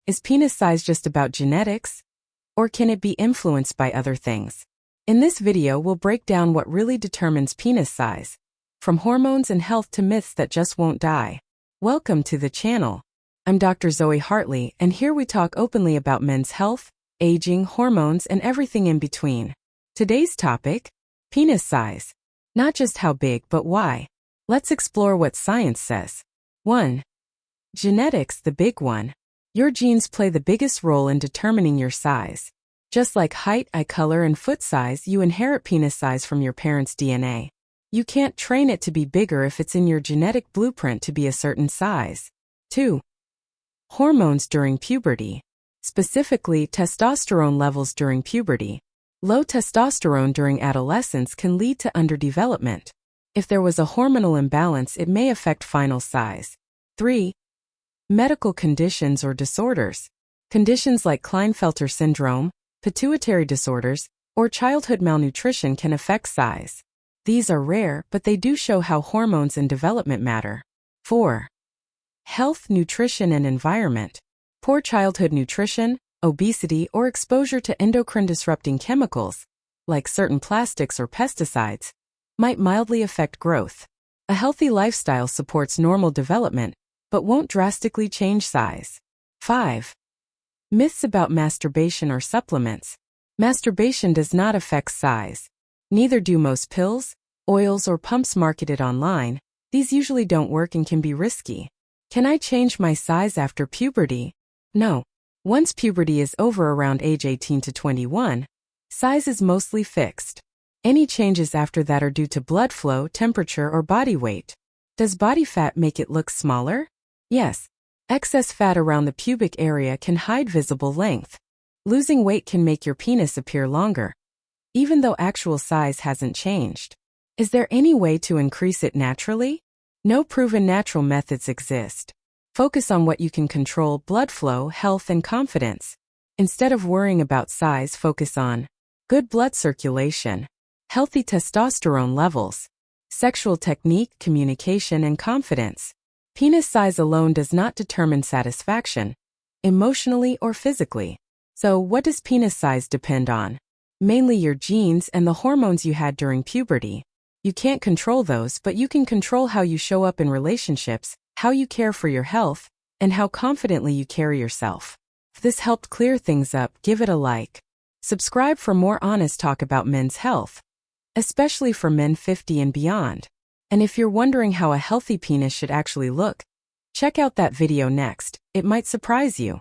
Is penis size just about genetics? Or can it be influenced by other things? In this video, we'll break down what really determines penis size, from hormones and health to myths that just won't die. Welcome to the channel. I'm Dr. Zoe Hartley, and here we talk openly about men's health, aging, hormones, and everything in between. Today's topic: penis size. Not just how big, but why. Let's explore what science says. 1. Genetics, the big one. Your genes play the biggest role in determining your size. Just like height, eye color, and foot size, you inherit penis size from your parents' DNA. You can't train it to be bigger if it's in your genetic blueprint to be a certain size. 2. Hormones during puberty. Specifically, testosterone levels during puberty. Low testosterone during adolescence can lead to underdevelopment. If there was a hormonal imbalance, it may affect final size. 3. Medical conditions or disorders. Conditions like Klinefelter syndrome, pituitary disorders, or childhood malnutrition can affect size. These are rare, but they do show how hormones and development matter. 4. Health, nutrition, and environment. Poor childhood nutrition, obesity, or exposure to endocrine-disrupting chemicals, like certain plastics or pesticides, might mildly affect growth. A healthy lifestyle supports normal development, but won't drastically change size. 5. Myths about masturbation or supplements. Masturbation does not affect size. Neither do most pills, oils, or pumps marketed online. These usually don't work and can be risky. Can I change my size after puberty? No. Once puberty is over around age 18 to 21, size is mostly fixed. Any changes after that are due to blood flow, temperature, or body weight. Does body fat make it look smaller? Yes. Excess fat around the pubic area can hide visible length. Losing weight can make your penis appear longer, even though actual size hasn't changed. Is there any way to increase it naturally? No proven natural methods exist. Focus on what you can control: blood flow, health, and confidence. Instead of worrying about size, focus on good blood circulation, healthy testosterone levels, sexual technique, communication, and confidence. Penis size alone does not determine satisfaction, emotionally or physically. So what does penis size depend on? Mainly your genes and the hormones you had during puberty. You can't control those, but you can control how you show up in relationships, how you care for your health, and how confidently you carry yourself. If this helped clear things up, give it a like. Subscribe for more honest talk about men's health, especially for men 50 and beyond. And if you're wondering how a healthy penis should actually look, check out that video next. It might surprise you.